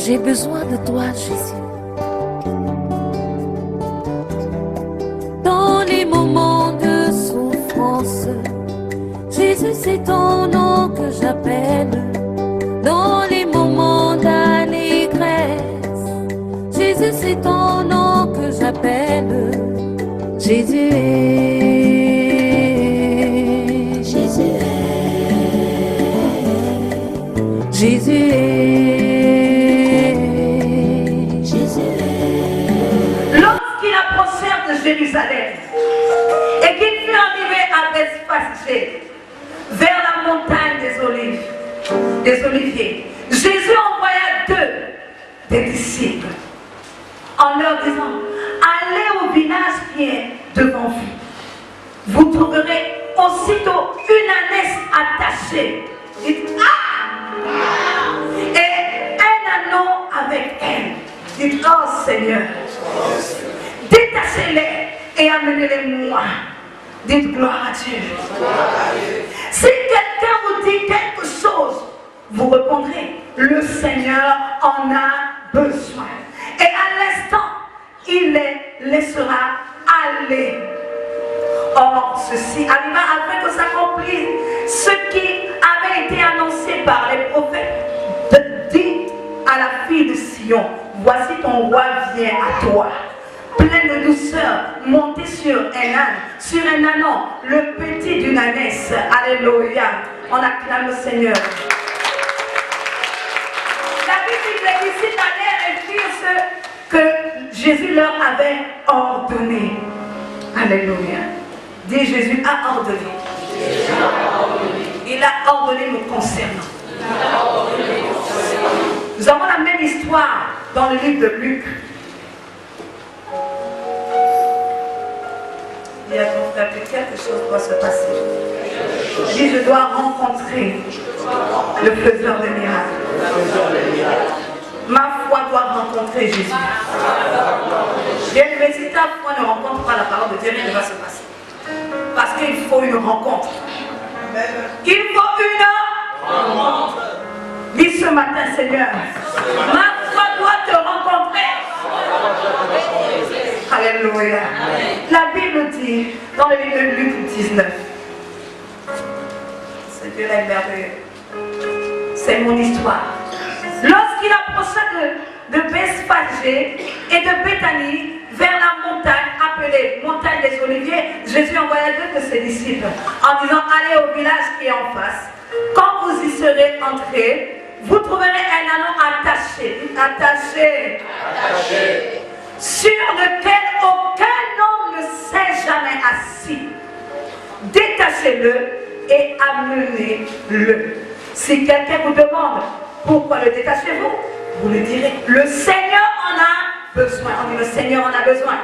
J'ai besoin de toi, Jésus. Dans les moments de souffrance, Jésus, c'est ton nom que j'appelle. Dans les moments d'allégresse, Jésus, c'est ton nom que j'appelle. Jésus est, Jésus est, Jésus est, Jésus est. Lorsqu'il approchait de Jérusalem et qu'il fut arrivé à Bethphagée, vers la montagne des Oliviers, Jésus envoya deux des disciples en leur disant: allez au village qui est devant vous. Vous trouverez aussitôt une ânesse attachée. Dites ah! Et un anneau avec elle. Dites oh Seigneur. Détachez-les et amenez-les moi. Dites gloire à Dieu. Si quelqu'un vous dit quelque chose, vous répondrez: le Seigneur en a besoin. Et à l'instant, il les laissera aller. Or, ceci arriva afin que s'accomplisse ce qui avait été annoncé par les prophètes. Dit à la fille de Sion: voici ton roi vient à toi, plein de douceur, monté sur un âne, sur un ânon, le petit d'une ânesse. Alléluia. On acclame le Seigneur. La Bible dit que les disciples allèrent et firent ce que Jésus leur avait ordonné. Alléluia. Dis: Jésus a ordonné. Il a ordonné me concernant. Nous avons la même histoire dans le livre de Luc. Il y a ton frère que quelque chose doit se passer. Dis: je dois rencontrer le faiseur de miracles. Ma foi doit rencontrer Jésus. Bien aimé, si ta foi ne rencontre pas la parole de Dieu, rien ne va se passer. Parce qu'il faut une rencontre. Il faut une rencontre. Dis ce matin: Seigneur, ma foi doit te rencontrer. Alléluia. La Bible dit dans le livre de Luc 19. C'est Dieu est merveilleux. C'est mon histoire. Lorsqu'il approcha de Bethphagée et de Béthanie, vers la montagne appelée montagne des Oliviers, Jésus envoya deux de ses disciples en disant: allez au village qui est en face. Quand vous y serez entrés, vous trouverez un anneau attaché, sur lequel aucun homme ne s'est jamais assis. Détachez-le et amenez-le. Si quelqu'un vous demande pourquoi le détachez-vous, vous lui direz: le Seigneur en a besoin. On dit: le Seigneur en a besoin.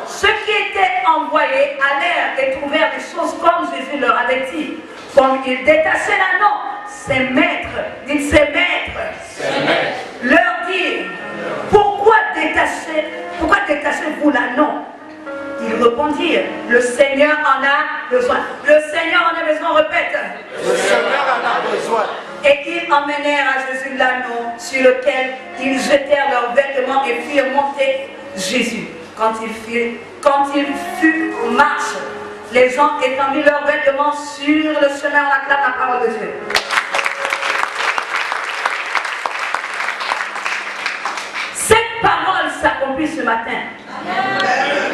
Ceux qui étaient envoyés allèrent et trouvèrent des choses comme Jésus leur avait dit. Comme ils détachaient l'anneau, ses maîtres, dites ses maîtres, leur dirent: pourquoi détachez-vous l'anneau? Ils répondirent: le Seigneur en a besoin. Le Seigneur en a besoin, répète. Le Seigneur en a besoin. Et ils emmenèrent à Jésus l'anneau sur lequel ils jetèrent leurs vêtements et firent monter Jésus. Quand il fut en marche, les gens étendurent leurs vêtements sur le chemin. On acclame la parole de Dieu. Cette parole s'accomplit ce matin.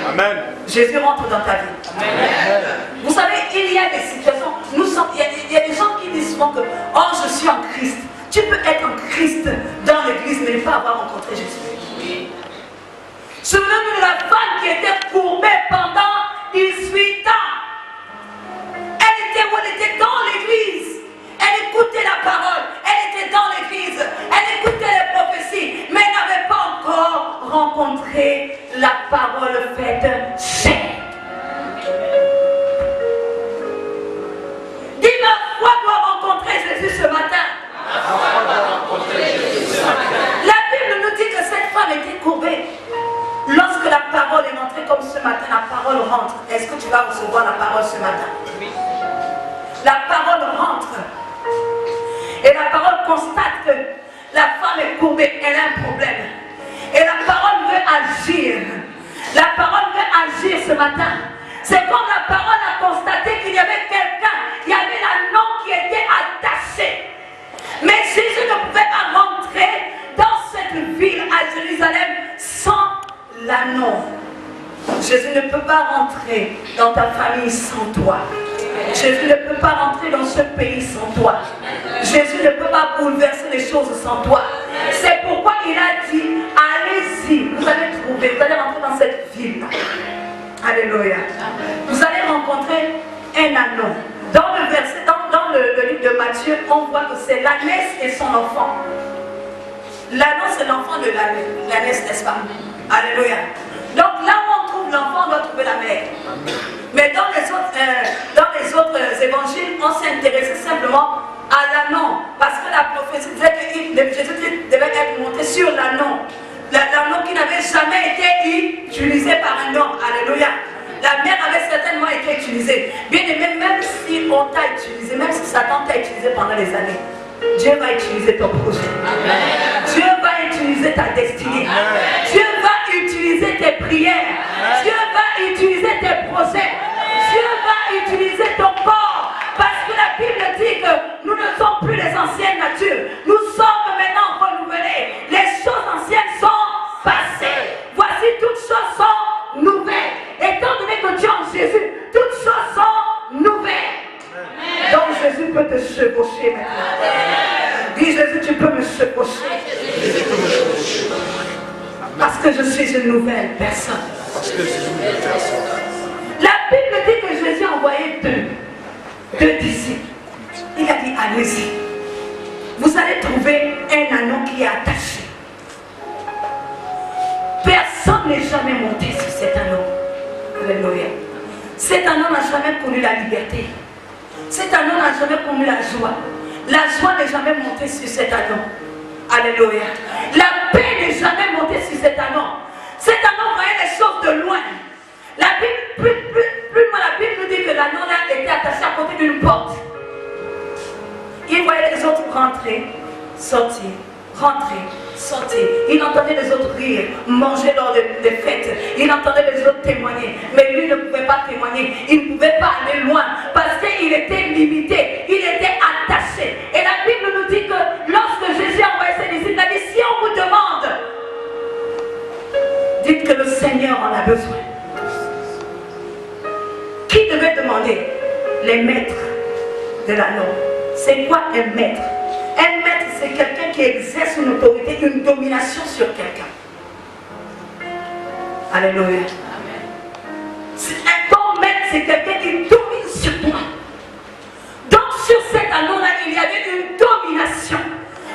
Amen. Jésus rentre dans ta vie. Amen. Vous savez, il y a des situations, il y a des gens qui disent souvent que oh, je suis en Christ. Tu peux être en Christ dans l'église mais ne pas avoir rencontré Jésus. Souvenez-vous de la femme qui était courbée pendant 18 ans. Elle était dans l'église. Elle écoutait la parole. Elle était dans l'église. Elle écoutait les prophéties. Mais elle n'avait pas encore rencontré la parole faite chair. Dis: ma foi doit rencontrer Jésus ce matin. La Bible nous dit que cette femme était courbée. Lorsque la parole est rentrée comme ce matin, la parole rentre. Est-ce que tu vas recevoir la parole ce matin? La parole rentre. Et la parole constate que la femme est courbée, elle a un problème. Et la parole veut agir. La parole veut agir ce matin. C'est comme la parole a constaté qu'il y avait quelqu'un, il y avait l'anneau qui était attaché. Mais Jésus ne pouvait pas rentrer dans cette ville à Jérusalem sans l'anneau. Jésus ne peut pas rentrer dans ta famille sans toi. Jésus ne peut pas rentrer dans ce pays sans toi. Jésus ne peut pas bouleverser les choses sans toi. C'est pourquoi il a dit, allez-y, vous allez trouver, vous allez rentrer dans cette ville. Alléluia. Vous allez rencontrer un anneau. Dans le verset, dans le livre de Matthieu, on voit que c'est l'ânesse et son enfant. L'anneau, c'est l'enfant de l'ânesse, n'est-ce pas? Alléluia. Donc là où on trouve l'enfant, on doit trouver la mère. Mais dans les autres évangiles, on s'est intéressé simplement à l'anneau. Parce que la prophétie disait que Jésus devait être monté sur l'anneau. L'anneau qui n'avait jamais été utilisé par un homme. Alléluia. La mère avait certainement été utilisée. Bien aimé, même si on t'a utilisé, même si Satan t'a utilisé pendant des années, Dieu va utiliser ton projet. Amen. Dieu va utiliser ta destinée. Amen. Dieu va utiliser tes prières. Amen. Dieu va utiliser tes projets. Amen. Dieu va utiliser ton corps. Parce que la Bible dit que nous ne sommes plus les anciennes natures. Nous sommes maintenant renouvelés. Les choses anciennes sont passées. Voici toutes choses sont nouvelles. Étant donné que tu es en Jésus, toutes choses sont nouvelles. Donc Jésus peut te chevaucher maintenant. Dis Jésus, tu peux me chevaucher. Parce que je suis une nouvelle personne. La Bible dit que Jésus a envoyé deux disciples. Il a dit, allez-y. Vous allez trouver un anneau qui est attaché. Personne n'est jamais monté sur cet anneau. Alléluia. Cet anneau n'a jamais connu la liberté. Cet anneau n'a jamais connu la joie. La joie n'est jamais montée sur cet anneau. Alléluia. La paix n'est jamais montée sur cet anneau. Cet anneau voyait les choses de loin. La Bible, plus loin, la Bible nous dit que l'anneau là était attaché à côté d'une porte. Il voyait les autres rentrer, sortir, rentrer, sortir. Il entendait les autres rire, manger lors des fêtes. Il entendait les autres témoigner. Mais lui ne pouvait pas témoigner. Il ne pouvait pas aller loin parce qu'il était limité. Il était attaché. Et la Bible nous dit que lorsque Jésus a envoyé ses disciples, il a dit, si on vous demande, dites que le Seigneur en a besoin. Qui devait demander? Les maîtres de l'anneau. C'est quoi un maître? Un maître, c'est quelqu'un qui exerce une autorité, une domination sur quelqu'un. Alléluia. Un bon maître, c'est quelqu'un qui domine sur toi. Donc sur cet anneau-là, il y avait une domination.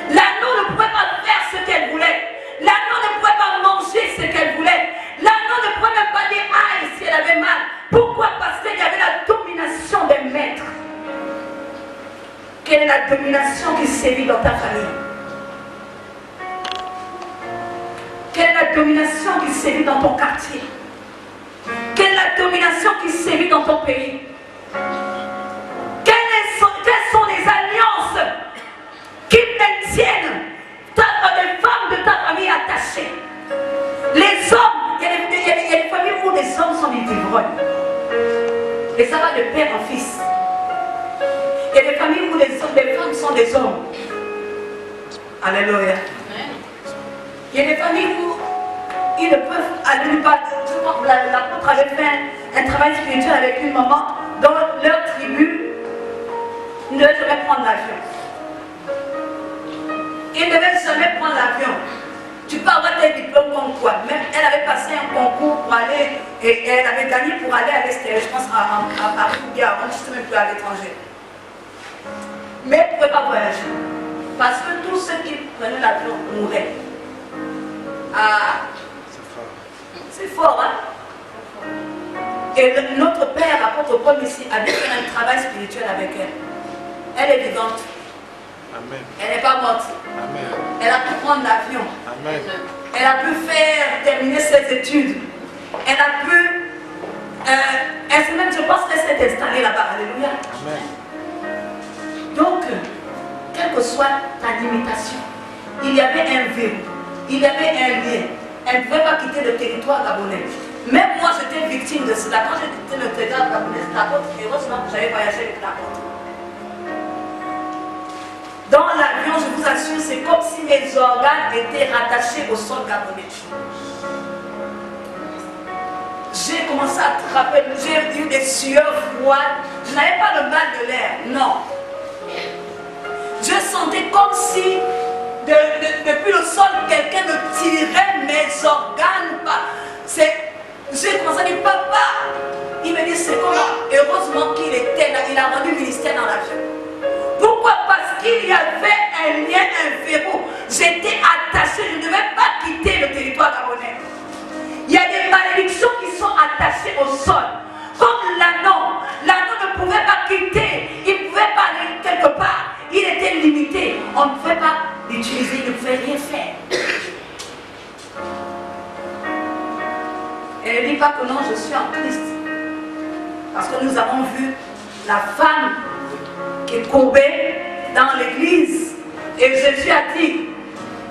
L'anneau ne pouvait pas faire ce qu'elle voulait. L'anneau ne pouvait pas manger ce qu'elle voulait. L'anneau ne pouvait même pas dire aïe si elle avait mal. Pourquoi? Parce qu'il y avait la domination des maîtres. Quelle est la domination qui sévit dans ta famille? Quelle est la domination qui sévit dans ton quartier? Quelle est la domination qui sévit dans ton pays? Quelles sont les alliances qui maintiennent les femmes de ta famille attachées? Les hommes, il y a des familles où les hommes sont des ivrognes. Et ça va de père en fils. Il y a des familles où les femmes sont des hommes. Alléluia. Il y a des familles où ils ne peuvent aller nulle part. L'apôtre avait fait un travail spirituel avec une maman dans leur tribu. Ils ne devaient jamais prendre l'avion. Ils ne devaient jamais prendre l'avion. Tu peux avoir tes diplômes comme quoi. Même elle avait passé un concours pour aller, et elle avait gagné pour aller à l'extérieur, je pense à Paris ou bien avant, je ne sais même plus à l'étranger. Mais elle ne pouvait pas voyager. Parce que tous ceux qui prenaient l'avion mouraient. Ah, c'est fort, hein? Et notre père, l'apôtre Paul ici, avait fait un travail spirituel avec elle. Elle est vivante. Amen. Elle n'est pas morte. Amen. Elle a pu prendre l'avion. Amen. Elle a pu terminer ses études. Elle a pu... même, je pense qu'elle s'est installée là-bas. Alléluia. Amen. Donc, quelle que soit ta limitation, il y avait un verrou, il y avait un lien. Elle ne pouvait pas quitter le territoire gabonais. Même moi, j'étais victime de cela. Quand j'ai quitté le territoire gabonais, c'est la côte. Heureusement que j'avais voyagé avec la côte. Dans l'avion, je vous assure, c'est comme si mes organes étaient rattachés au sol gabonais. J'ai commencé à attraper, j'ai eu des sueurs froides. Je n'avais pas le mal de l'air, non. Je sentais comme si depuis le sol, quelqu'un me tirait mes organes. J'ai commencé à dire, papa. Il me dit, c'est comment? Heureusement qu'il était là, il a rendu ministère dans l'avion. Pourquoi? Parce qu'il y avait un lien, un verrou. J'étais attachée, je ne devais pas quitter le territoire gabonais. Il y a des malédictions qui sont attachées au sol. Comme l'anneau. L'anneau ne pouvait pas quitter. Il ne pouvait pas aller quelque part. Il était limité. On ne pouvait pas l'utiliser. Il ne pouvait rien faire. Elle ne dit pas que non, je suis en Christ. Parce que nous avons vu la femme qui est courbée dans l'église. Et Jésus a dit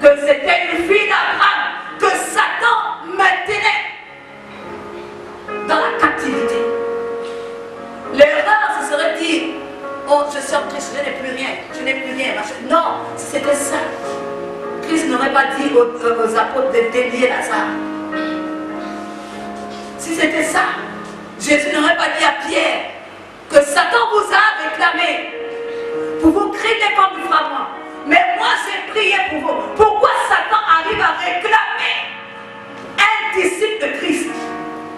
que c'était une fille d'Abraham, que Satan maintenait dans la captivité. L'erreur, ce serait dire, oh, je suis en Christ, je n'ai plus rien, je n'ai plus rien. Non, si c'était ça, Christ n'aurait pas dit aux apôtres de délier Lazare. Si c'était ça, Jésus n'aurait pas dit à Pierre que Satan vous a réclamé pour vous crier comme du fragment. Mais moi j'ai prié pour vous. Pourquoi Satan arrive à réclamer un disciple de Christ,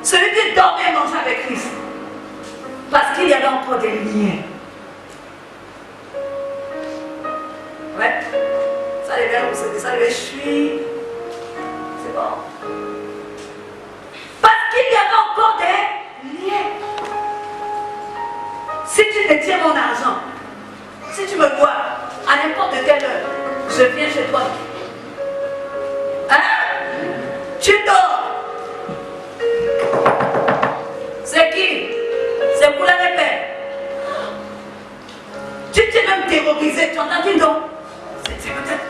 celui qui dormait et mangeait avec Christ? Parce qu'il y avait encore des liens. Ouais. Ça devait chuir. C'est bon. Parce qu'il y avait encore des liens. Si tu détiens mon argent, si tu me vois à n'importe quelle heure, je viens chez toi. Hein? Tu dors. C'est qui? C'est pour la répète. Tu t'es même terrorisé. Tu entends dire non? C'est peut-être.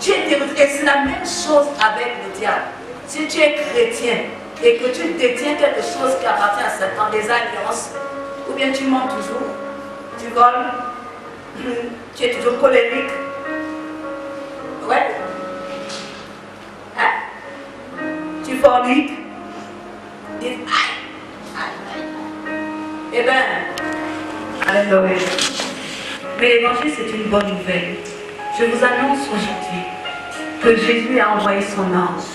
Tu es terrorisé. Et c'est la même chose avec le diable. Si tu es chrétien et que tu détiens quelque chose qui appartient à Satan, des alliances, ou bien tu mens toujours, tu voles, tu es toujours colérique. Ouais. Hein? Tu forniques. Dis aïe, aïe, aïe. Eh bien, alléluia. Mais l'évangile, c'est une bonne nouvelle. Je vous annonce aujourd'hui que Jésus a envoyé son ange.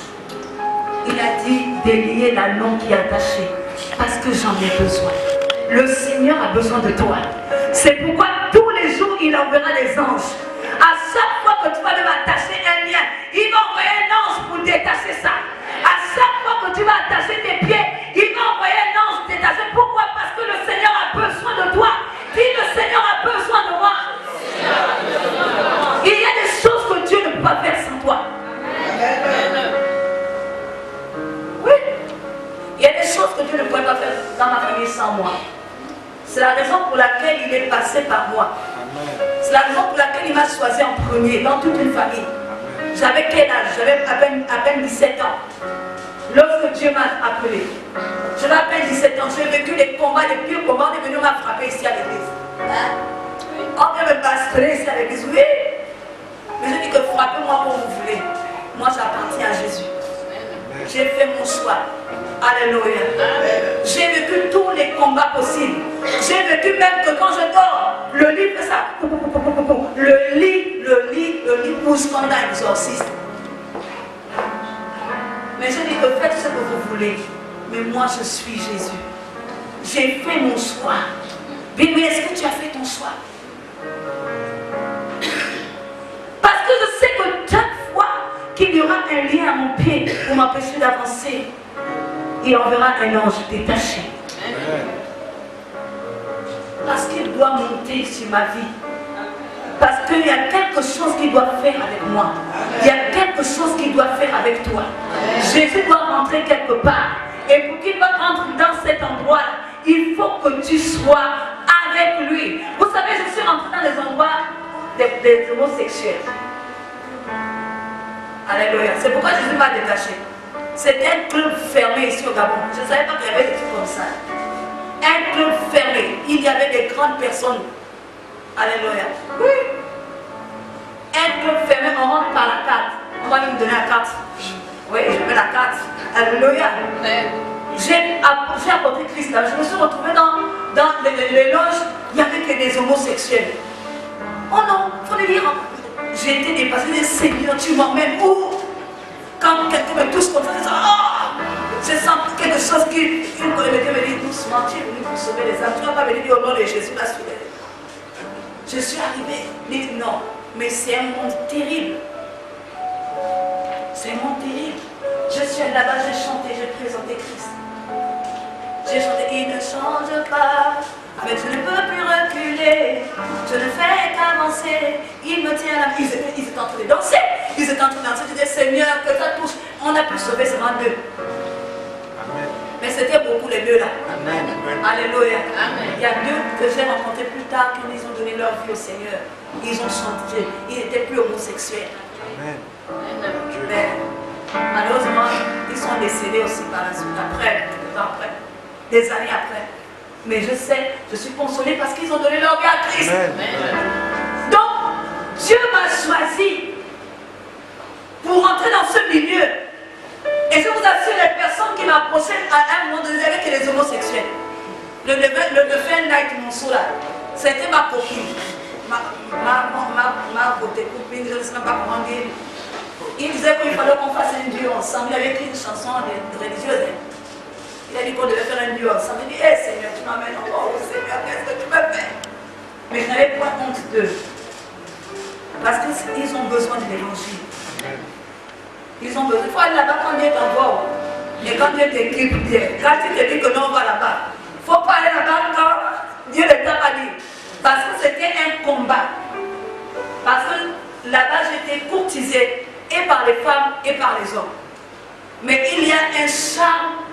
Il a dit délier l'anneau qui est attaché parce que j'en ai besoin. Le Seigneur a besoin de toi. C'est pourquoi tous les jours il enverra des anges. À chaque fois que tu vas lui attacher un lien, il va envoyer un ange pour détacher ça. À chaque fois que tu vas attacher tes pieds, il va envoyer un ange pour détacher. Pourquoi? Parce que le Seigneur a besoin de toi. Dis le Seigneur a besoin de moi. Il y a des choses que Dieu ne peut pas faire sans toi. Oui. Il y a des choses que Dieu ne pourrait pas faire dans ma famille sans moi. C'est la raison pour laquelle il est passé par moi. C'est la raison pour laquelle il m'a choisi en premier dans toute une famille. J'avais quel âge? J'avais à peine 17 ans. Lorsque Dieu m'a appelé, j'avais à peine 17 ans. J'ai vécu les combats, les pires combats. On est venu m'a frappé ici à l'église. Hein? On vient me bastonner ici à l'église. Oui. Mais je dis que frappez-moi comme vous voulez. Moi j'appartiens à Jésus. J'ai fait mon choix. Alléluia. J'ai vécu tous les combats possibles. J'ai vécu même que quand je dors, le lit fait ça. Le lit pousse comme un exorciste. Mais je dis que faites ce que vous voulez. Mais moi je suis Jésus. J'ai fait mon choix. Bébé, est-ce que tu as fait ton choix? Parce que je sais que chaque fois qu'il y aura un lien à mon pied pour m'empêcher d'avancer, il enverra un ange détaché. Parce qu'il doit monter sur ma vie. Parce qu'il y a quelque chose qu'il doit faire avec moi. Il y a quelque chose qu'il doit faire avec toi. Jésus doit rentrer quelque part. Et pour qu'il rentre dans cet endroit, il faut que tu sois avec lui. Vous savez, je suis rentrée dans les endroits des homosexuels. Alléluia. C'est pourquoi Jésus m'a détaché. C'était un club fermé ici au Gabon. Je ne savais pas qu'il y avait des trucs comme ça. Un club fermé. Il y avait des grandes personnes. Alléluia. Oui. Un club fermé, on rentre par la carte. On va nous donner la carte. Oui, je veux la carte. Alléluia. J'ai apporté Christ là. Je me suis retrouvée dans les loges. Il n'y avait que des homosexuels. Oh non, il faut le dire. J'ai été dépassée. J'ai dit, Seigneur, tu m'emmènes où? Quand quelqu'un me touche comme ça, je sens quelque chose qui me dit doucement, tu es venu pour sauver les âmes. Tu ne vas pas venir dire au nom de Jésus là sur les... Je suis arrivée, dit non, mais c'est un monde terrible. C'est un monde terrible. Je suis allée là-bas, j'ai chanté, j'ai présenté Christ. J'ai chanté, il ne change pas. Avec je ne peux plus reculer, je ne fais qu'avancer, il me tient la main. Ils étaient en train de danser, ils étaient en train de danser. Je disais, Seigneur, que ça touche. On a pu sauver seulement deux. Amen. Mais c'était beaucoup les deux là. Amen. Alléluia. Amen. Il y a deux que j'ai rencontrés plus tard quand ils ont donné leur vie au Seigneur. Ils ont chanté, ils n'étaient plus homosexuels. Amen. Mais malheureusement, ils sont décédés aussi par la suite, après, quelques temps après, des années après. Mais je sais, je suis consolée parce qu'ils ont donné leur vie à Christ. Amen. Donc, Dieu m'a choisi pour entrer dans ce milieu. Et je vous assure, les personnes qui m'approchaient à un moment donné avec les homosexuels, le Devin Night Monceau là, c'était ma copine. Ma copine, je ne sais même pas comment dire. Il disait qu'il fallait qu'on fasse un duo ensemble. Il avait écrit une chanson religieuse. Il a dit qu'on devait faire un duo ensemble. Il dit, hé Seigneur, tu m'amènes encore. Oh Seigneur, qu'est-ce que tu me fais? Mais je n'avais pas honte d'eux. Parce qu'ils ont besoin de l'évangile. Ils ont besoin. Il faut aller là-bas quand Dieu t'envoie. Et quand Dieu t'équipe bien. Quand tu te dis que non, on va là-bas. Il ne faut pas aller là-bas quand Dieu ne t'a pas dit. Parce que c'était un combat. Parce que là-bas, j'étais courtisée et par les femmes et par les hommes. Mais il y a un charme,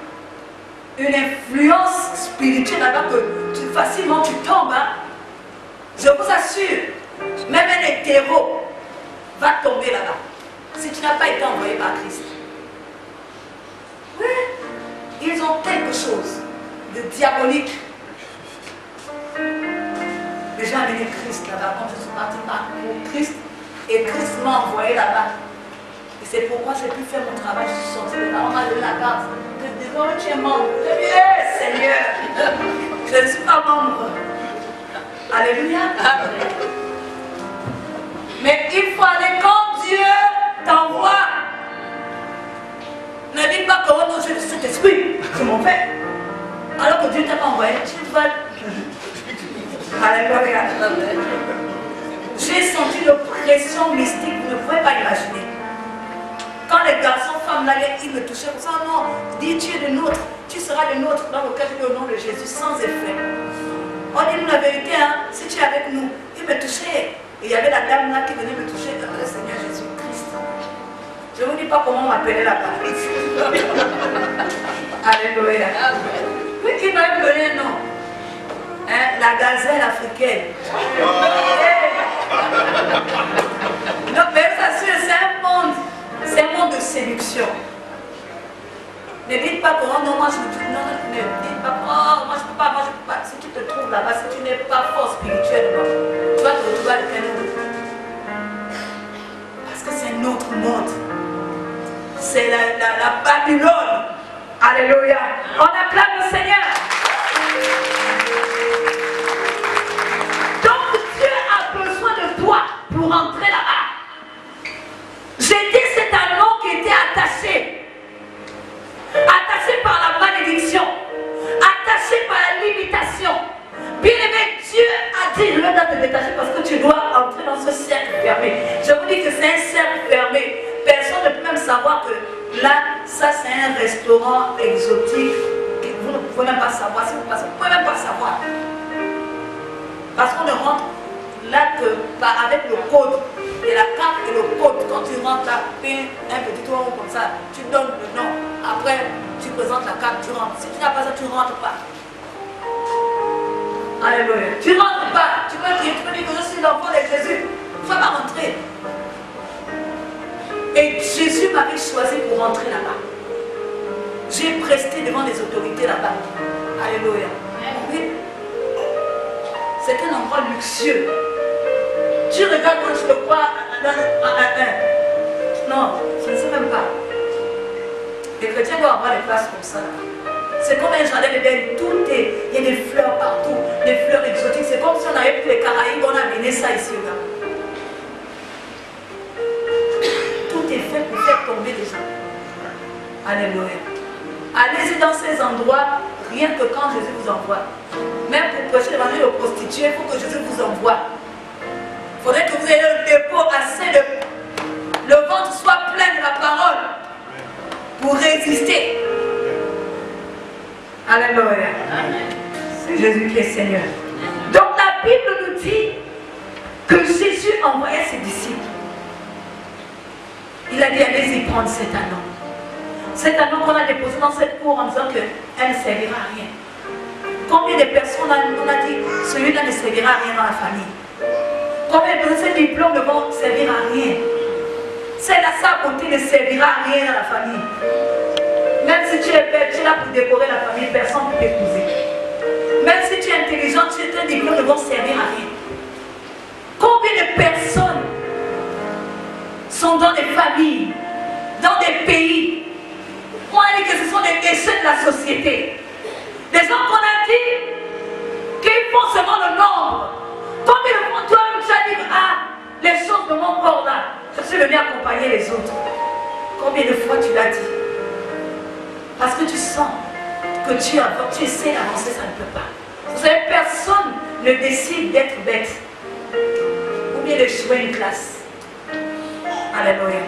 une influence spirituelle là-bas que facilement tu tombes. Hein? Je vous assure, même un hétéro va tomber là-bas. Si tu n'as pas été envoyé par Christ. Oui, ils ont quelque chose de diabolique. Mais j'ai amené Christ là-bas. Quand je suis partie pour Christ, et Christ m'a envoyé là-bas. Et c'est pourquoi j'ai pu faire mon travail. Je suis sortie de là, on m'a donné la carte. Je dis, non, tu es membre. Je dis, hé Seigneur, je ne suis pas membre. Alléluia. Mais il faut aller quand Dieu t'envoie. Ne dis pas que oh non, j'ai le Saint-Esprit, je m'en vais. Alors que Dieu ne t'a pas envoyé, tu vas. Alléluia. J'ai senti une pression mystique, vous ne pouvez pas imaginer. Quand les garçons, femmes, là, ils me touchaient comme ça, non, dis tu es le nôtre, tu seras le nôtre dans le cœur au nom de Jésus, sans effet. On dit-nous la vérité, hein, si tu es avec nous, ils me touchaient. Et il y avait la dame là qui venait me toucher, le Seigneur Jésus-Christ. Je ne vous dis pas comment on m'appelait là-bas. Alléluia. Oui, il m'a donné un nom. Hein, la gazelle africaine. Donc, mais ça, c'est un monde de séduction. Ne dites pas que oh, non, moi je ne dites pas oh, moi je ne peux pas, Si tu te trouves là-bas, si tu n'es pas fort spirituellement, tu vas te retrouver avec un autre. Parce que c'est un autre monde. C'est la Babylone. Alléluia. On acclame le Seigneur. Donc Dieu a besoin de toi pour entrer là-bas. J'ai dit c'est un nom qui était attaché. Attaché par la malédiction. Attaché par la limitation. Bien aimé, Dieu a dit, je dois te détacher parce que tu dois entrer dans ce cercle fermé. Je vous dis que c'est un cercle fermé. Personne ne peut même savoir que là, ça c'est un restaurant exotique. Vous ne pouvez même pas savoir. Si vous passez, vous ne pouvez même pas savoir. Parce qu'on ne rentre là que avec le code. Et la carte et le code. Quand tu rentres là, fais un petit tour comme ça, tu donnes le nom. Après, tu présentes la carte, tu rentres. Si tu n'as pas ça, tu ne rentres pas. Alléluia. Tu ne rentres pas. Tu peux dire que je suis l'enfant de Jésus. Tu ne vas pas rentrer. Et Jésus Dieu m'avait choisi pour rentrer là-bas. J'ai presté devant les autorités là-bas. Alléluia. Oui. C'est un endroit luxueux. Tu regardes quand je le crois. Non, je ne sais même pas. Les chrétiens doivent avoir des places comme ça. C'est comme un jardin d'Éden, tout est, il y a des fleurs partout, des fleurs exotiques. C'est comme si on avait pris les Caraïbes, on a amené ça ici au Gabon. Tout est fait pour faire tomber les gens. Alléluia. Allez-y dans ces endroits, rien que quand Jésus vous envoie. Même pour prêcher l'évangile aux prostituées, il faut que Jésus vous envoie. Il faudrait que vous ayez le dépôt assez de... Le ventre soit plein de la parole pour résister. Alléluia. C'est Jésus qui est Seigneur. Donc la Bible nous dit que Jésus envoyait ses disciples. Il a dit allez-y prendre cet anneau. Cet anneau qu'on a déposé dans cette cour en disant qu'elle ne servira à rien. Combien de personnes on a dit celui-là ne servira à rien dans la famille? Combien de personnes ces diplômes ne vont servir à rien? Celle à sa côté ne servira à rien dans la famille. Même si tu es belle, tu es là pour décorer la famille, personne ne peut t'épouser. Même si tu es intelligente, tes diplômes ne vont servir à rien. Combien de personnes sont dans des familles, dans des pays, on a dit que ce sont des déchets de la société. Des gens qu'on a dit qu'ils font seulement le nombre. Combien de fois toi-même tu as dit, ah, les choses de mon corps là, je suis venu accompagner les autres. Combien de fois tu l'as dit? Parce que tu sens que tu essaies d'avancer, ça ne peut pas. Vous savez, personne ne décide d'être bête ou bien d'échouer une classe. Alléluia.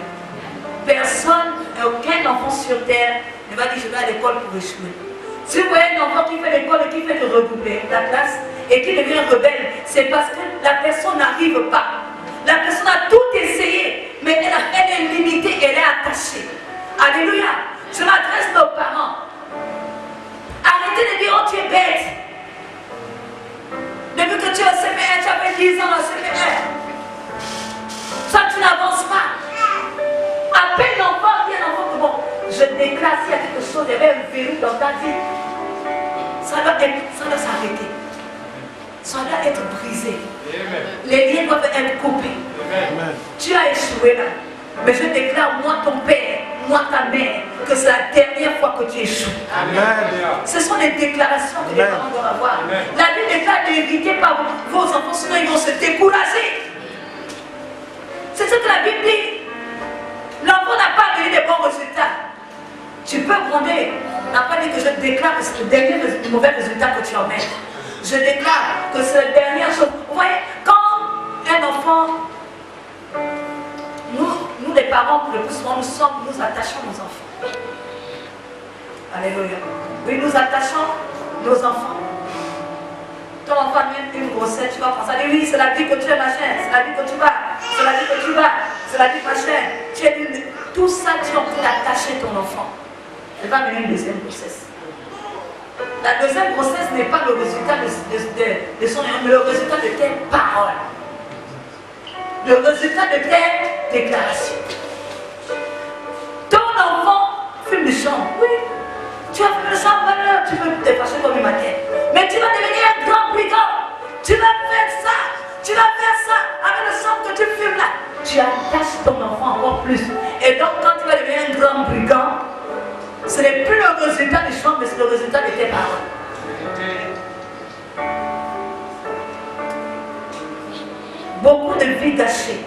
Personne, aucun enfant sur terre ne va dire je vais à l'école pour échouer. Si vous voyez un enfant qui fait l'école et qui fait le redoubler la classe et qui devient rebelle, c'est parce que la personne n'arrive pas. La personne a tout essayé, mais elle est limitée, elle est attachée. Alléluia. Je m'adresse aux parents. Arrêtez de dire oh tu es bête. Depuis que tu es au CP1, tu as fait 10 ans au CP1. Ça tu n'avances pas. Appelle l'enfant, dis à l'enfant que bon, je déclare s'il y a quelque chose, il y avait un verrou dans ta vie. Ça doit s'arrêter. Ça doit être brisé. Amen. Les liens doivent être coupés. Amen. Tu as échoué là. Mais je déclare, moi ton père, moi ta mère, que c'est la dernière fois que tu échoues. Amen. Ce sont des déclarations que les parents doivent avoir. Amen. La vie déclare d'hériter par vos enfants, sinon ils vont se décourager. C'est ce que la Bible dit. L'enfant n'a pas donné des bons résultats. Tu peux gronder. On n'a pas dit que je déclare que c'est le dernier mauvais résultat que tu emmènes. Je déclare que c'est la dernière chose. Vous voyez, quand un enfant, nous les parents, le plus souvent, nous attachons nos enfants. Alléluia. Oui, nous attachons nos enfants. Ton enfant a une grossesse, tu vas penser, oui, c'est la vie que tu es machin, c'est la vie que tu vas, c'est la vie que tu vas, c'est la vie machin. Tout ça, tu es en train d'attacher ton enfant. Elle va mener une deuxième grossesse. La deuxième grossesse n'est pas le résultat de son erreur, mais le résultat de tes paroles. Le résultat de tes déclarations. Ton enfant fume du champ. Oui, tu as fumé le champ, malheur, tu peux te fâcher comme une matière. Mais tu vas devenir un grand brigand. Tu vas faire ça avec le sang que tu fumes là. Tu attaches ton enfant encore plus. Et donc quand tu vas devenir un grand brigand, ce n'est plus le résultat du champ, mais c'est le résultat de tes paroles. Beaucoup de vies gâchées.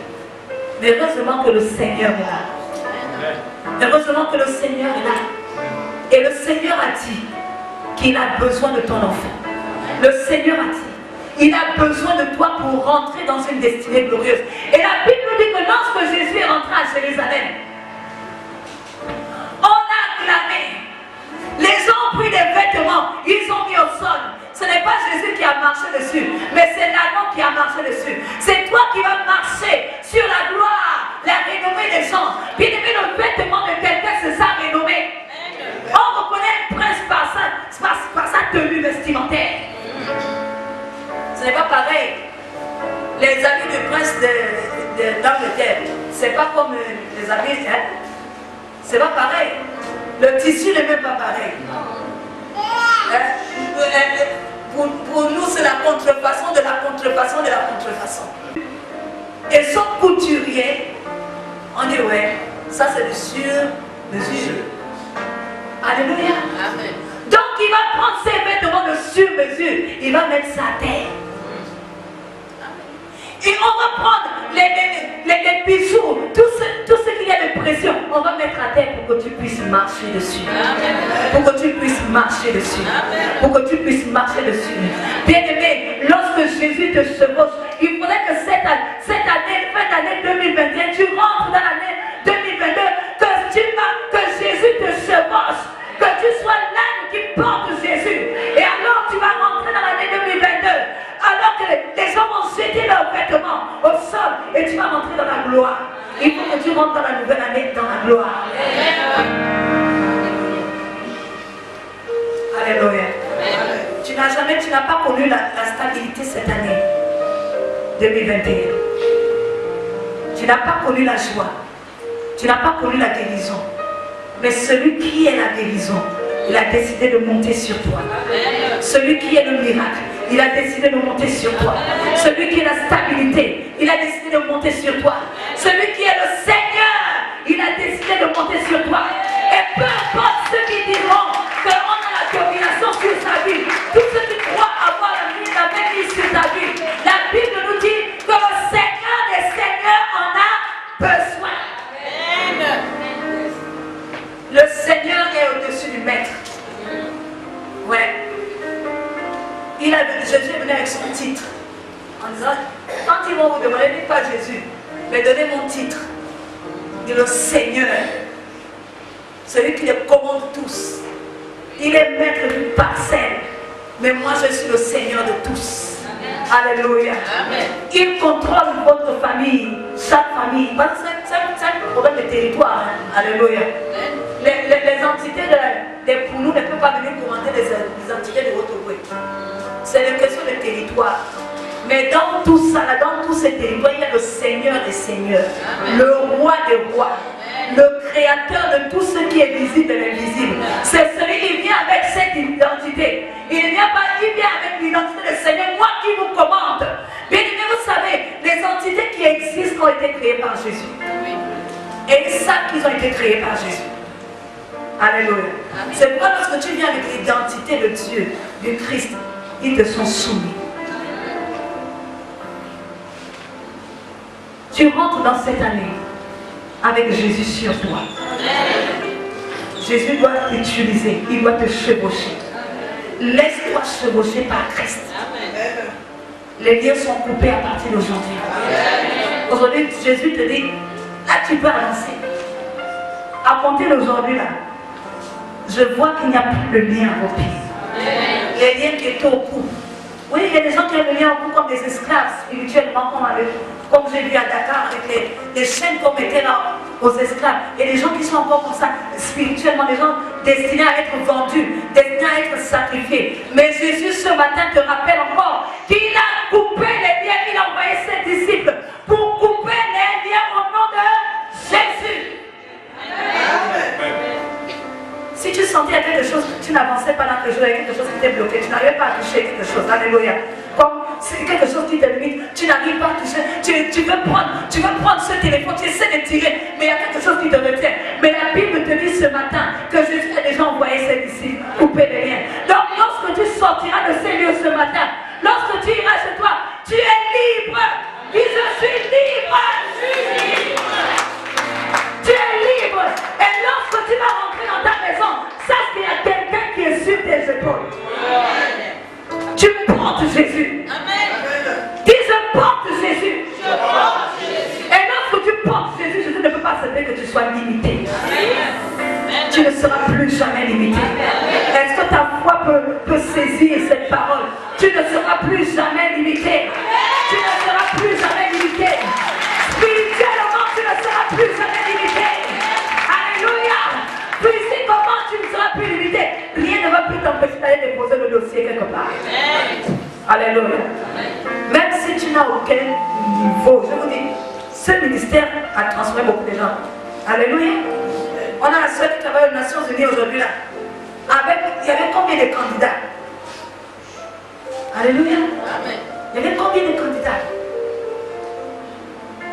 Mais heureusement que le Seigneur est là. Heureusement que le Seigneur est là. Et le Seigneur a dit qu'il a besoin de ton enfant. Le Seigneur a dit, il a besoin de toi pour rentrer dans une destinée glorieuse. Et la Bible nous dit que lorsque Jésus est rentré à Jérusalem, on a acclamé. Les gens ont pris des vêtements, ils ont mis au sol. Ce n'est pas Jésus qui a marché dessus, mais c'est l'agneau qui a marché dessus. C'est toi qui vas marcher sur la gloire, la renommée des gens. Bien aimé, le vêtement de quelqu'un, c'est sa renommée. On reconnaît le prince par sa tenue vestimentaire. Ce n'est pas pareil. Les habits du prince d'Angleterre, c'est pas comme les habits. Hein? C'est pas pareil. Le tissu n'est même pas pareil. Pour nous, c'est la contrefaçon de la contrefaçon de la contrefaçon. Et son couturier, on dit ouais, ça c'est du sur-mesure. Alléluia. Amen. Donc il va prendre ses vêtements de sur-mesure, il va mettre sa terre. Et on va prendre les bijoux, tout ce qu'il y a de précieux, on va mettre à terre pour que tu puisses marcher dessus. Amen. Pour que tu puisses marcher dessus. Amen. Pour que tu puisses marcher dessus. Bien-aimé, lorsque Jésus te chevauche, il faudrait que cette année, fin d'année 2021, tu rentres dans l'année 2022, que Jésus te chevauche, que tu sois l'âne qui porte Jésus. Et alors tu vas rentrer dans l'année 2022. Alors que les gens vont jeter leurs vêtements au sol et tu vas rentrer dans la gloire. Il faut que tu rentres dans la nouvelle année dans la gloire. Alléluia. Tu n'as pas connu la stabilité cette année 2021. Tu n'as pas connu la joie. Tu n'as pas connu la guérison. Mais celui qui est la guérison, il a décidé de monter sur toi. Celui qui est le miracle, il a décidé de monter sur toi. Celui qui est la stabilité, il a décidé de monter sur toi. Celui qui est le Seigneur, il a décidé de monter sur toi. Et peu importe ceux qui diront qu'on a la domination sur sa vie, tous ceux qui croient avoir la même vie sur ta vie, la Bible nous dit que le Seigneur des Seigneurs en a besoin. Le Seigneur est au-dessus du Maître. Ouais. Jésus est venu avec son titre. En disant, quand ils vont vous demander, dites pas Jésus, mais donnez mon titre. Dit le Seigneur. Celui qui les commande tous. Il est maître d'une parcelle. Mais moi je suis le Seigneur de tous. Alléluia. Amen. Il contrôle votre famille, chaque famille. C'est un problème de territoire. Hein? Alléluia. Les entités des Poulous ne peuvent pas venir commander les entités de votre côté. C'est une question de territoire. Mais dans tout ça, dans tous ces territoires, il y a le Seigneur des Seigneurs, Amen. Le Roi des Rois, Amen. Le Créateur de tout ce qui est visible et invisible. C'est celui qui vient avec cette identité. Il vient avec l'identité du Seigneur, moi qui vous commande. Bien aimé, vous savez, les entités qui existent ont été créées par Jésus. Et ils savent qu'ils ont été créés par Jésus. Alléluia. C'est pourquoi lorsque tu viens avec l'identité de Dieu, du Christ, ils te sont soumis. Tu rentres dans cette année avec Jésus sur toi. Jésus doit t'utiliser, il doit te chevaucher. Laisse-toi chevaucher par Christ. Les liens sont coupés à partir d'aujourd'hui. Aujourd'hui, Jésus te dit, là tu peux avancer. À compter d'aujourd'hui, là, je vois qu'il n'y a plus de lien au pied. Les liens qui étaient au cou. Oui, il y a des gens qui ont le lien au cou comme des esclaves spirituellement, comme j'ai vu à Dakar, avec les chaînes qu'on mettait là aux esclaves. Et les gens qui sont encore comme ça, spirituellement, des gens destinés à être vendus, destinés à être sacrifiés. Mais Jésus ce matin te rappelle encore qu'il a coupé les liens, il a envoyé ses disciples pour couper les liens au nom de Jésus. Amen. Si tu sentais quelque chose, tu n'avançais pas dans tes jours, il y a quelque chose qui t'est bloqué, tu n'arrivais pas à toucher quelque chose. Alléluia. Comme c'est quelque chose qui te limite, tu n'arrives pas à toucher, tu veux prendre ce téléphone, tu essaies de tirer, mais il y a quelque chose qui te retient. Mais la Bible te dit ce matin que Jésus a déjà envoyé ses disciples couper les liens. Donc lorsque tu sortiras de ces lieux ce matin, lorsque tu iras chez toi, tu es libre. Dis je suis libre. Tu es libre. Et lorsque tu vas rentrer dans ta maison, sache qu'il y a quelqu'un qui est sur tes épaules. Tu portes Jésus. Amen. Dis je porte Jésus. Et lorsque tu portes Jésus, Jésus ne peut pas accepter que tu sois limité. Amen. Tu ne seras plus jamais limité. Est-ce que ta foi peut saisir cette parole? Tu ne seras plus jamais limité. Tu ne seras plus jamais limité. Spirituellement, tu ne seras plus jamais limité. Alléluia. Physiquement, tu ne seras plus limité. Rien ne va plus t'empêcher d'aller déposer le dossier quelque part. Alléluia. Même si tu n'as aucun niveau, je vous dis, ce ministère a transformé beaucoup de gens. Alléluia. On a la soeur qui travaille aux Nations Unies aujourd'hui là. Il y avait combien de candidats? Alléluia. Il y avait combien de candidats?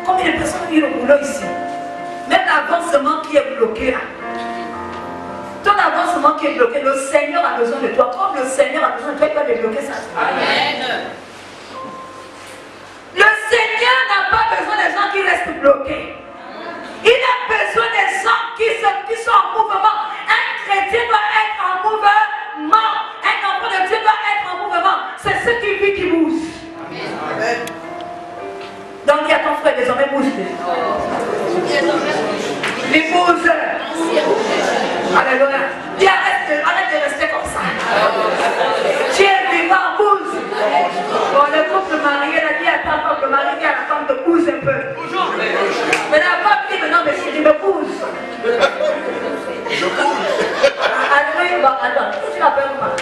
Combien de personnes qui ont le boulot ici? Même l'avancement qui est bloqué là. Ton avancement qui est bloqué, le Seigneur a besoin de toi. Comme le Seigneur a besoin de toi, il va débloquer ça. Amen. Le Seigneur n'a pas besoin des gens qui restent bloqués. Il a besoin des gens qui sont en mouvement. Un chrétien doit être en mouvement. Un enfant de Dieu doit être en mouvement. C'est ce qui vit qui bouge. Amen. Donc il y a ton frère désormais bouge. Il bouge. Alléluia. Dis arrête de rester comme ça. Tu es vivant, bouge. Bon, le couple marié, il a dit à ta femme, le mari dit à la femme de bouge un peu. Mais la femme dit maintenant, mais chérie, me bouge. Je bouge. Alléluia. Bon, attends, tu l'appelles comment?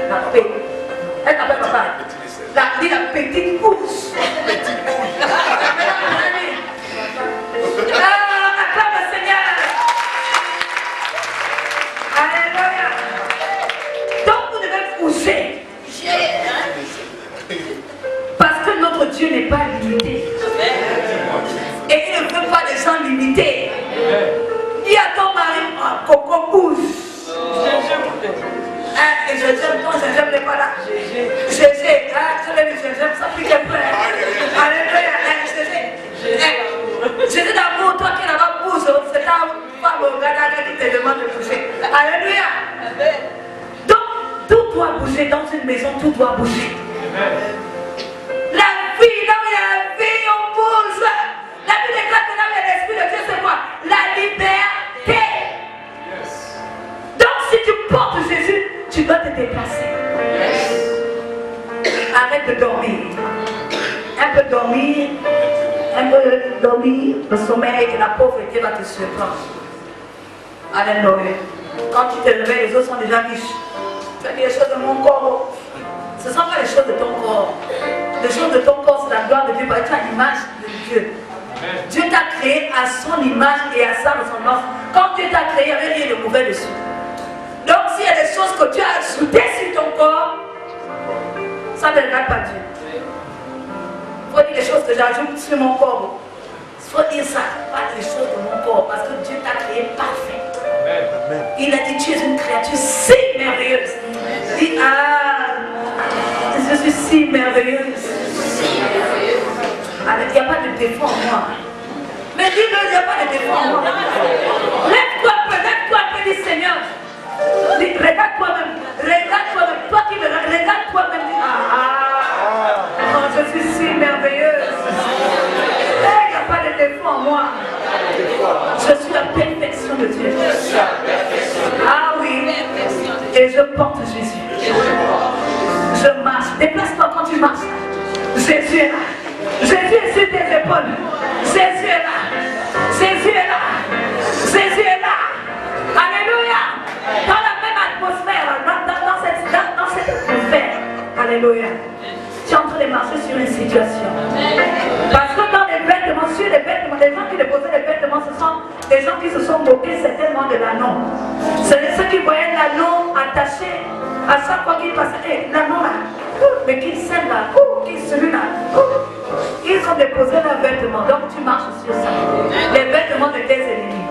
La paix. Elle t'appelle papa. Dis la petite bouche. Petite bouche. Acclame le Seigneur. Alléluia. Donc vous devez pousser. Parce que notre Dieu n'est pas limité. Et il ne veut pas des gens limités. Dis à ton mari, Coco bouge. Et je t'aime, ton gingembre n'est pas là. Jésus, tu l'as vu, gingembre, ça pique un peu. Alléluia, Jésus d'amour, toi qui là-bas bouge, c'est ta femme au Ghana qui te demande de bouger. Alléluia. Donc, tout doit bouger dans une maison, tout doit bouger. La vie, là où il y a la vie, on bouge. La vie déclare que là où il y a l'Esprit de Dieu, c'est quoi? La liberté. Donc, si tu portes Jésus, tu dois te déplacer. Arrête de dormir. Un peu dormir. Un peu dormir. Le sommeil et la pauvreté va te surprendre. Alléluia. Quand tu te réveilles, les autres sont déjà riches. Tu as dit les choses de mon corps. Ce ne sont pas les choses de ton corps. Les choses de ton corps, c'est la gloire de Dieu. Parce que tu as l'image de Dieu. Dieu t'a créé à son image et à sa ressemblance. Quand Dieu t'a créé, il n'y avait rien de mauvais dessus. Donc s'il y a des choses que tu as ajoutées sur ton corps, ça ne regarde pas Dieu. Il faut dire les choses que j'ajoute sur mon corps. Il faut dire ça, pas les choses de mon corps, parce que Dieu t'a créé parfait. Amen. Il a dit, tu es une créature si merveilleuse. Dis, je suis si merveilleuse. Il n'y a pas de défaut en moi. Mais dis-le, il n'y a pas de défaut en moi. Lève-toi un peu, dis Seigneur. Regarde toi-même, toi qui me regarde toi-même, oh, je suis si merveilleuse. Il n'y a pas de défaut en moi. Je suis la perfection de Dieu. Ah oui, et je porte Jésus. Je marche, déplace-toi quand tu marches. Jésus est là. Jésus est sur tes épaules. Jésus est là. Jésus est là. Jésus est là. Alléluia. Dans la même atmosphère, dans cette atmosphère. Alléluia. Tu es en train de marcher sur une situation. Parce que dans les vêtements, sur les vêtements, les gens qui déposaient les vêtements, ce sont des gens qui se sont moqués certainement de l'anneau. C'est ceux qui voyaient l'anneau attaché à chaque fois qu'ils passaient. L'anneau là, mais qui scène là, qui est celui-là. Ils ont déposé leurs vêtements, donc tu marches sur ça. Les vêtements de tes ennemis.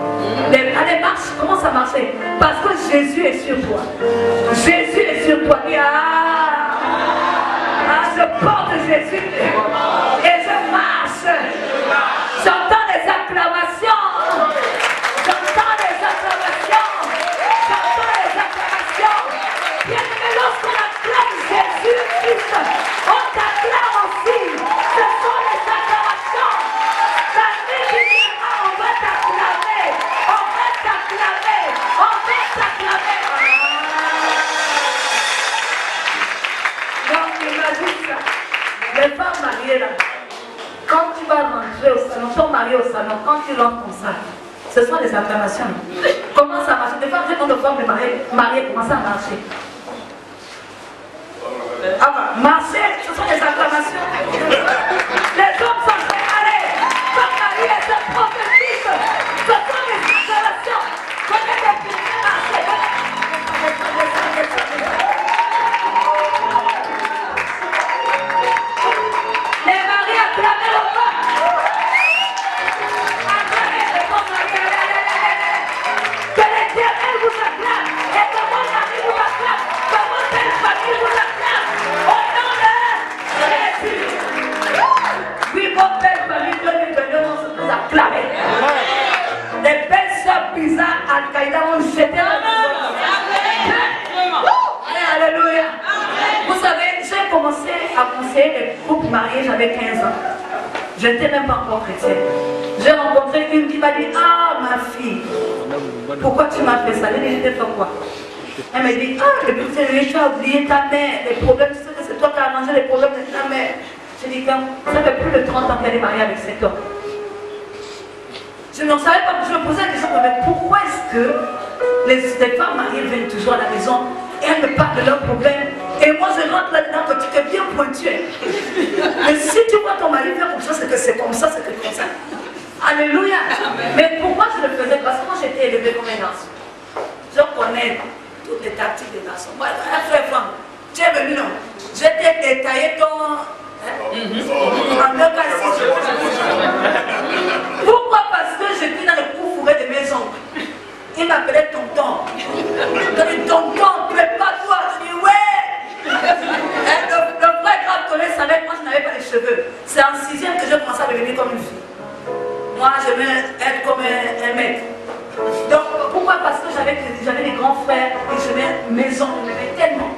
Allez, marche, commence à marcher. Parce que Jésus est sur toi. Jésus est sur toi. Je porte Jésus. Et je marche. J'entends des acclamations. J'entends des acclamations. J'entends des acclamations. Bien aimé, lorsqu'on acclame Jésus-Christ, on t'acclame aussi. Ce sont les acclamations. La nuit qui viendra, on va t'acclamer. On va t'acclamer. On va t'acclamer. Donc, imagine ça. Les femmes mariées là, quand tu vas rentrer au salon, ton mari au salon, quand tu rentres comme ça, ce sont des acclamations. Comment ça marche? Des fois, quand une femme mariée commence à marcher. Marcher, ce sont des acclamations. Les hommes sont prêts. Allez, ton mari est un prophétique. Ce sont des acclamations. commencé à conseiller les couples mariés, j'avais 15 ans. Je n'étais même pas encore chrétienne. J'ai rencontré une qui m'a dit, ah ma fille, pourquoi tu m'as fait ça? J'ai dit, j'ai fait quoi? Elle m'a dit, ah, tu as oublié ta mère, les problèmes, c'est toi qui as arrangé les problèmes de ta mère. J'ai dit, ça fait plus de 30 ans qu'elle est mariée avec cet homme. Je ne savais pas, je me posais la question, mais pourquoi est-ce que les femmes mariées viennent toujours à la maison et elles me parlent de leurs problèmes? Et moi je rentre là-dedans que tu es bien pointu. Mais si tu vois ton mari faire comme ça, c'est que c'est comme ça, c'est que comme ça. Alléluia. Mais pourquoi je le faisais? Parce que moi j'étais élevée comme un garçon. Je connais toutes les tactiques des garçons. Moi, frère femme, tu es venu, non? Je t'ai détaillé ton... En deux cas, pourquoi? Parce que j'étais dans le coup fourré de mes oncles. Il m'appelait tonton. Je dis tonton, prépare-toi. Je dis ouais. Le vrai grand collègue savait que moi je n'avais pas les cheveux. C'est en 6e que je commençais à devenir comme une fille. Moi je veux être comme un mec. Donc pourquoi? Parce que j'avais des grands frères et je mets maison, je m'aimais tellement.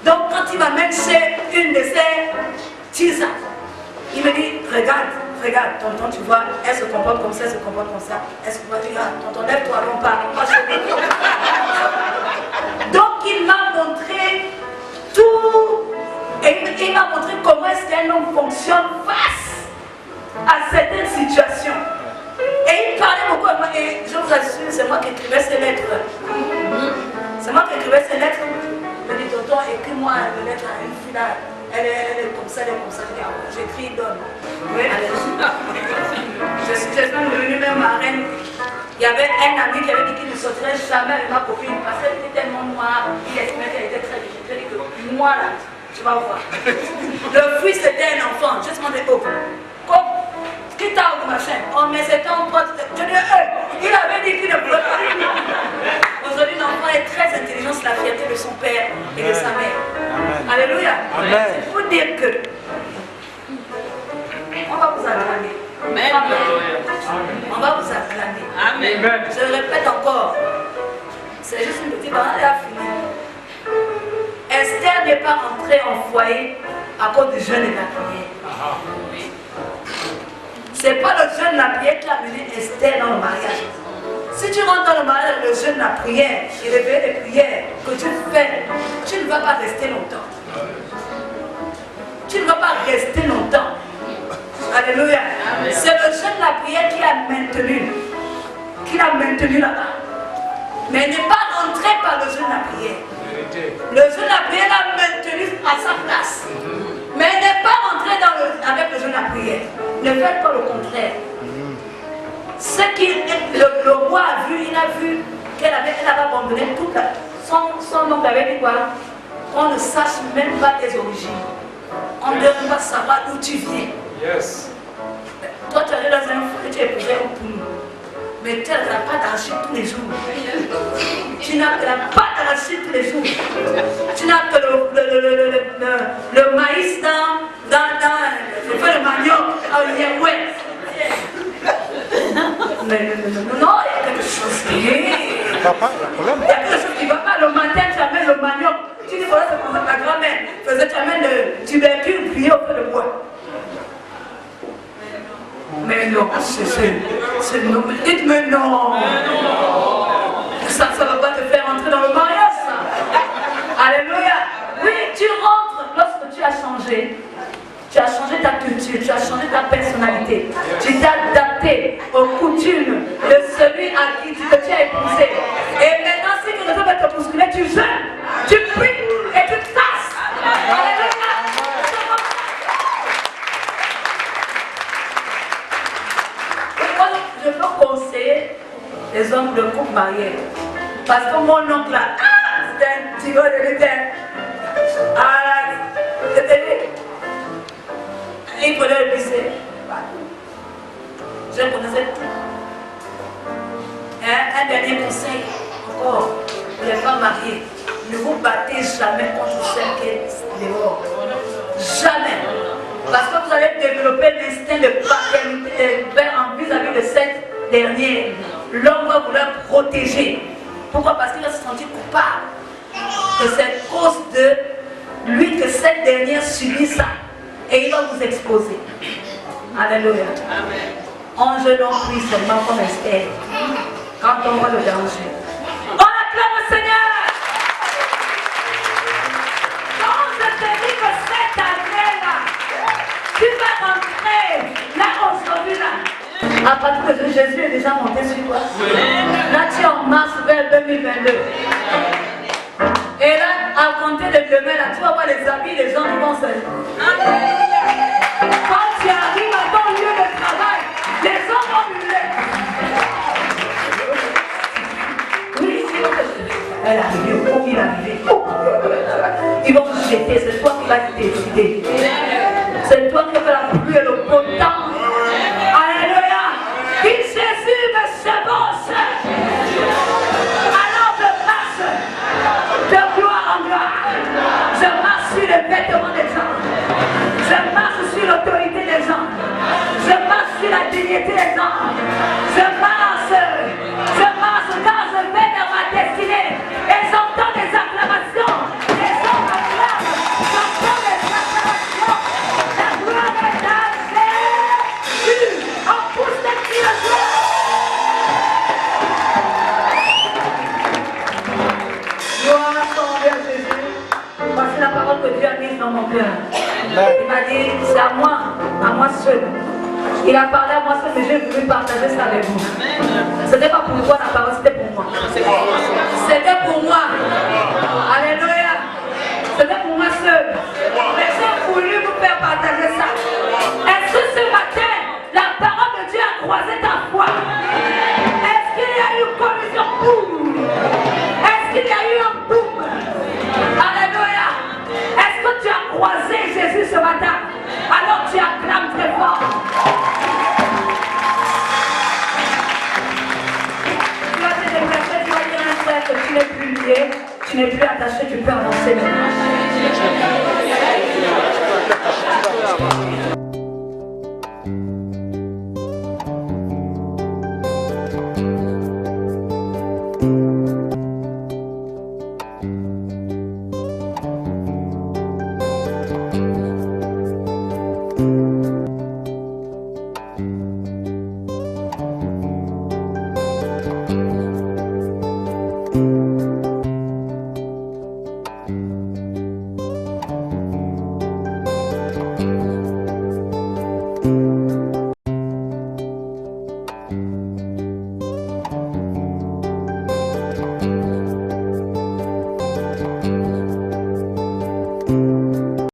Donc quand il m'amène chez une de ses tisas, il me dit regarde, tonton, tu vois, elle se comporte comme ça, elle se comporte comme ça. Est-ce que tu vas dire, tonton, lève-toi, on parle. Donc il m'a montré tout, et il m'a montré comment est-ce qu'un homme fonctionne face à certaines situations. Et il parlait beaucoup à moi, et je vous assure, c'est moi qui écrivais ces lettres. C'est moi qui écrivais ces lettres. Je me dis, tonton, écris-moi une lettre à une fille là. Elle est comme ça, elle est comme ça. J'écris, donne. Oui, je suis devenue même marraine. Il y avait un ami qui avait dit qu'il ne sortirait jamais avec ma copine parce qu'elle était tellement noire. Il estimait qu'elle était très riche. Je dis que moi là, tu vas voir. Le fils était un enfant. Je demandais, oh, qui t'a ou machin? Oh, mais c'était un pote. Je dis, il avait dit qu'il ne voulait pas. Aujourd'hui, l'enfant est très intelligent, c'est la fierté de son père et de sa mère. Amen. Alléluia. Amen. C'est pour dire que on va vous acclamer. Amen. On va vous acclamer. Amen. Je le répète encore. C'est juste une petite parole à finir. Esther n'est pas rentrée en foyer à cause du jeûne et de la prière. C'est pas le jeûne et la prière qui a mené Esther dans le mariage. Si tu rentres dans le mariage, le jeûne, la prière, et les veillées de prière que tu fais, tu ne vas pas rester longtemps. Tu ne vas pas rester longtemps. Alléluia. C'est le jeûne, la prière qui l'a maintenu là-bas. Mais il n'est pas rentré par le jeûne, la prière. Le jeûne, la prière l'a maintenu à sa place. Mais il n'est pas rentré avec le jeûne, la prière. Ne faites pas le contraire. Ce que le roi a vu, il a vu qu'elle avait abandonné tout. Son oncle avait dit quoi? On ne sache même pas tes origines. On ne devrait pas savoir d'où tu viens. Yes. Toi, tu allais dans un foyer, tu es épousé un poule. Mais tu n'as pas d'argile tous les jours. Tu n'as pas d'argile tous les jours. Tu n'as que le maïs dans le manioc. Ouais. Mais non, il y a quelque chose qui est. Il y a quelque chose qui ne va pas. Le matin, tu amènes le manioc. Tu dis, voilà, c'est comme ça que ta grand-mère faisait. Tu amènes le tubercule plié au feu de bois. Mais non, c'est non. Dites-moi non. Ça ne va pas te faire entrer dans le mariage, ça. Alléluia. Oui, tu rentres lorsque tu as changé. Tu as changé ta culture, tu as changé ta personnalité. Tu t'es adapté aux coutumes de celui à qui tu as épousé. Et maintenant, si tu ne veux pas te bousculer, tu jeûnes, tu pries et tu tasses. Alléluia. Je peux conseiller les hommes de couple mariés. Parce que mon oncle là, c'était un petit gars de l'éther. Il prenait le lycée. Je connaissais tout. Un dernier conseil encore pour les femmes mariées. Ne vous battez jamais contre celle qui est dehors. Jamais. Parce que vous allez développer l'instinct de paternité vis-à-vis de cette dernière. L'homme va vouloir protéger. Pourquoi? Parce qu'il va se sentir coupable. Que c'est cause de lui, que cette dernière subit ça. Et il va vous exposer. Alléluia. En jeûnant, prie seulement comme Esther. Quand on voit le danger. On acclame le Seigneur. Quand je te dis que cette année-là, tu vas rentrer là aujourd'hui là. À partir de Jésus est déjà monté sur toi. Là tu es en mars vers 2022. Et là, à compter de demain, là, tu vas voir les habits des gens qui vont se... Quand tu arrives à ton lieu de travail, les gens vont hurler. Oui, ils vont te... Elle est arrivée, où il est arrivé. Ils vont se jeter, c'est toi qui vas décider. C'est toi qui vas la pluie et le beau temps. Alléluia. Que Jésus me chevauche. Alors je marche de gloire en gloire. Je marche sur les vêtements des gens. Je marche sur l'autorité des gens. Je marche sur la dignité des gens. Je marche quand je vais dans ma destinée. Et j'entends des acclamations. Les gens m'acclament. J'entends des acclamations. La gloire est à Jésus. On pousse les cris de joie. Gloire à ton Dieu Jésus. Voici la parole que Dieu a mise dans mon cœur. Il m'a dit, c'est à moi seul. Il a parlé à moi seul, mais j'ai voulu partager ça avec vous. Ce n'était pas pour toi la parole, c'était pour moi. C'était pour moi. Alléluia. C'était pour moi seul.